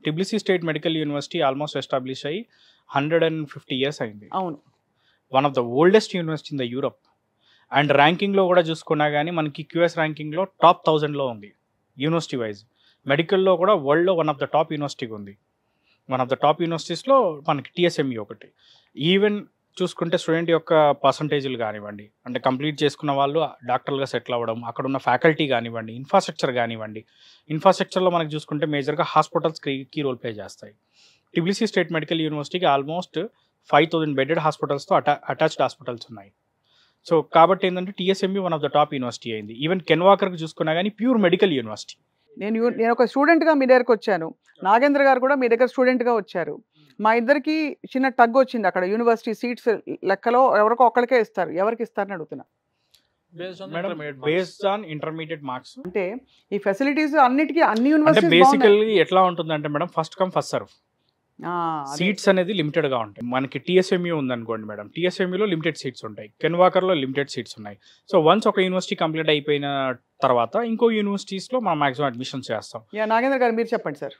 టిబ్లిసీ state medical university almost establish అయ్యి 150 years అయింది. అవును. One of the oldest university in the Europe. And ర్యాంకింగ్లో కూడా చూసుకున్నా కానీ మనకి క్యూఎస్ ర్యాంకింగ్లో టాప్ 1000లో ఉంది యూనివర్సిటీ వైజ్. మెడికల్లో కూడా వరల్డ్లో వన్ ఆఫ్ ద టాప్ యూనివర్సిటీగా ఉంది. వన్ ఆఫ్ ద టాప్ యూనివర్సిటీస్లో మనకి టిఎస్ఎంఈ ఒకటి. ఈవెన్ చూసుకుంటే స్టూడెంట్ యొక్క పర్సంటేజ్లు కానివ్వండి, అంటే కంప్లీట్ చేసుకున్న వాళ్ళు డాక్టర్లుగా సెటిల్ అవ్వడం, అక్కడ ఉన్న ఫ్యాకల్టీ కానివ్వండి, ఇన్ఫ్రాస్ట్రక్చర్ కానివ్వండి. ఇన్ఫ్రాస్ట్రక్చర్లో మనకు చూసుకుంటే మేజర్గా హాస్పిటల్స్ కీ రోల్ ప్లే చేస్తాయి. టిబ్లిసీ స్టేట్ మెడికల్ యూనివర్సిటీకి ఆల్మోస్ట్ 5000 బెడెడ్ హాస్పిటల్స్తో అటాచ్డ్ హాస్పిటల్స్ ఉన్నాయి. సో కాబట్టి ఏంటంటే TSME one of the top university అయింది. ఈవెన్ కెన్వాకర్కి చూసుకున్నా కానీ ప్యూర్ మెడికల్ యూనివర్సిటీ. నేను ఒక స్టూడెంట్గా మీ దగ్గరకు వచ్చాను, నాగేంద్ర గారు కూడా మీ దగ్గర స్టూడెంట్గా వచ్చారు. మా ఇద్దరికి చిన్న టగ్ వచ్చింది. అక్కడ యూనివర్సిటీ సీట్స్ లెక్కలో ఎవరికో ఒక్కడికే ఇస్తారు, ఎవరికి ఇస్తారని అడుగుతున్నా. Based on intermediate marks. అంటే ఈ ఫెసిలిటీస్ అన్నిటికీ అన్ని యూనివర్సిటీస్ బేసికల్లీ ఎట్లా ఉంటుందంటే madam, first come first serve. Seats అనేది లిమిటెడ్గా ఉంటాయి. మనకి టిఎస్ఎంఈ ఉందనుకోండి మేడం, టిఎస్ఎంఈలో లిమిటెడ్ సీట్స్ ఉంటాయి, కెన్వాకర్లో లిమిటెడ్ సీట్స్ ఉన్నాయి. సో వన్స్ ఒక యూనివర్సిటీ కంప్లీట్ అయిపోయిన తర్వాత ఇంకో యూనివర్సిటీస్లో మనం మాక్సిమం అడ్మిషన్స్ చేస్తాం. నాగేంద్ర గారు మీరు చెప్పండి సార్.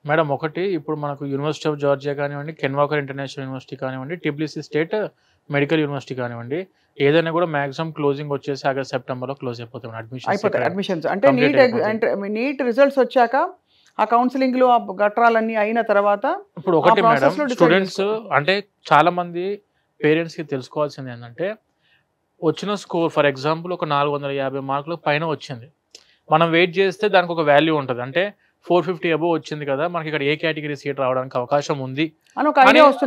మేడం, ఒకటి ఇప్పుడు మనకు యూనివర్సిటీ ఆఫ్ జార్జియా కానివ్వండి, కెన్వాకర్ ఇంటర్నేషనల్ యూనివర్సిటీ కానివ్వండి, టిబ్లిసీ స్టేట్ మెడికల్ యూనివర్సిటీ కానివ్వండి, ఏదైనా కూడా మాక్సిమం క్లోజింగ్ వచ్చేసి ఆగస్ట్ సెప్టెంబర్లో క్లోజ్ అయిపోతాయి అడ్మిషన్స్. అంటే నీట్ రిజల్ట్స్ వచ్చాక ఆ కౌన్సిలింగ్లు ఆ గట్రాలన్నీ అయిన తర్వాత ఇప్పుడు ఒకటి మేడం, స్టూడెంట్స్ అంటే చాలా మంది పేరెంట్స్కి తెలుసుకోవాల్సింది ఏంటంటే, వచ్చిన స్కోర్ ఫర్ ఎగ్జాంపుల్ ఒక 450 మార్కులు పైన వచ్చింది, మనం వెయిట్ చేస్తే దానికి ఒక వాల్యూ ఉంటుంది. అంటే 450 అబోవ్ వచ్చింది కదా, మనకి ఇక్కడ ఏ కేటగిరీ సీట్ రావడానికి అవకాశం ఉంది అని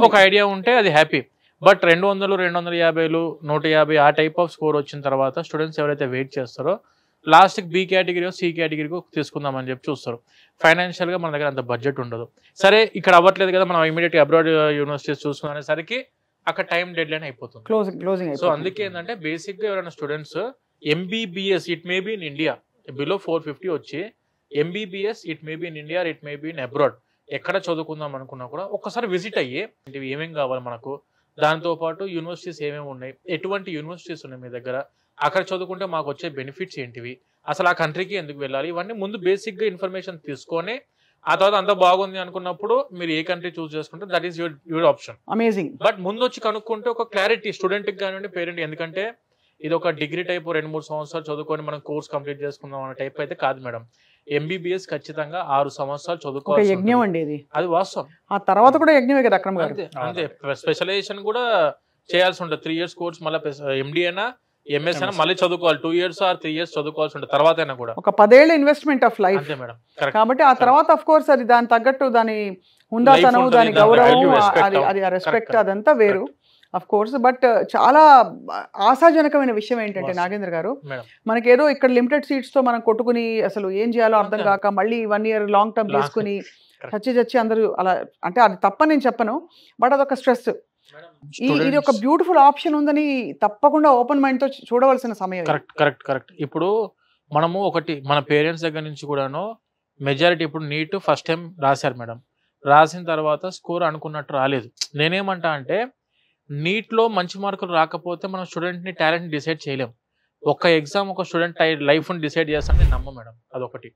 ఒక ఐడియా ఉంటే అది హ్యాపీ. బట్ 200, 250, 150 ఆ టైప్ ఆఫ్ స్కోర్ వచ్చిన తర్వాత స్టూడెంట్స్ ఎవరైతే వెయిట్ చేస్తారో లాస్ట్కి బి కేటగిరీ సి కేటగిరీకి తీసుకుందామని చెప్పి చూస్తారు. ఫైనాన్షియల్గా మన దగ్గర అంత బడ్జెట్ ఉండదు. సరే ఇక్కడ అవ్వట్లేదు కదా, మనం ఇమీడియట్గా అబ్రాడ్ యూనివర్సిటీస్ చూసుకునేసరికి అక్కడ టైం డెడ్ లైన్ అయిపోతుంది, క్లోజింగ్. సో అందుకే ఏంటంటే బేసిక్గా ఎవరైనా students MBBS it may be in India below 450 వచ్చి MBBS it may be in India, it may be in abroad ఎక్కడ చదువుకుందాం అనుకున్నా కూడా ఒక్కసారి విజిట్ అయ్యి ఏమేమి కావాలి మనకు, దాంతోపాటు యూనివర్సిటీస్ ఏమేమి ఉన్నాయి, ఎటువంటి యూనివర్సిటీస్ ఉన్నాయి మీ దగ్గర, అక్కడ చదువుకుంటే మాకు వచ్చే బెనిఫిట్స్ ఏంటివి, అసలు ఆ కంట్రీకి ఎందుకు వెళ్ళాలి, ఇవన్నీ ముందు బేసిక్గా ఇన్ఫర్మేషన్ తీసుకొని ఆ తర్వాత అంత బాగుంది అనుకున్నప్పుడు మీరు ఏ కంట్రీ చూస్ చేసుకుంటే that is your option. Amazing. But ముందు వచ్చి కనుక్కుంటే ఒక క్లారిటీ స్టూడెంట్కి కానివ్వండి, పేరెంట్, ఎందుకంటే ఇది ఒక డిగ్రీ టైప్ 2-3 సంవత్సరాలు చదువుకొని మనం కోర్స్ కంప్లీట్ చేసుకుందాం అనే టైప్ అయితే కాదు మేడం. ఎంబీబీఎస్ ఖచ్చితంగా 6 సంవత్సరాలు చదువుకోవాలి. యజ్ఞం అండి ఇది, అది వాస్తవం. ఆ తర్వాత కూడా యజ్ఞమే కదా అక్రమ్ గారు. అంతే, స్పెషలైజేషన్ కూడా చేయాల్సి ఉంటుంది. 3 years కోర్స్, మళ్ళీ ఎండి అయినా ఎంఎస్ అయినా మళ్ళీ చదువుకోవాలి. 2 years or 3 years చదువుకోవాల్సి ఉంటుంది. తర్వాత అయినా కూడా ఒక 10 ఏళ్ల ఇన్వెస్ట్మెంట్ ఆఫ్ లైఫ్. అంతే మేడం. కాబట్టి ఆ తర్వాత ఆఫ్ కోర్స్ అది దాని తగ్గట్టు దాని హుందాతనం, దాని గౌరవం, అది రెస్పెక్ట్ అదంతా వేరు అఫ్ కోర్స్. బట్ చాలా ఆశాజనకమైన విషయం ఏంటంటే నాగేంద్ర గారు, మనకేదో ఇక్కడ లిమిటెడ్ సీట్స్ తో మనం కొట్టుకుని అసలు ఏం చేయాలో అర్థం కాక మళ్ళీ 1 year లాంగ్ టర్మ్ తీసుకుని చచ్చి అందరూ అలా, అంటే అది తప్పని నేను చెప్పను, బట్ అదొక స్ట్రెస్. ఇది ఒక బ్యూటిఫుల్ ఆప్షన్ ఉందని తప్పకుండా ఓపెన్ మైండ్ తో చూడవలసిన సమయం. కరెక్ట్. ఇప్పుడు మనము ఒకటి మన పేరెంట్స్ దగ్గర నుంచి కూడాను మెజారిటీ ఇప్పుడు నీట్ ఫస్ట్ టైం రాశారు మేడం, రాసిన తర్వాత స్కోర్ అనుకున్నట్టు రాలేదు. నేనేమంటా అంటే నీట్లో మంచి మార్కులు రాకపోతే మనం స్టూడెంట్ని టాలెంట్ డిసైడ్ చేయలేం. ఒక ఎగ్జామ్ ఒక స్టూడెంట్ లైఫ్ని డిసైడ్ చేస్తాను నేను నమ్మ మేడం, అదొకటి.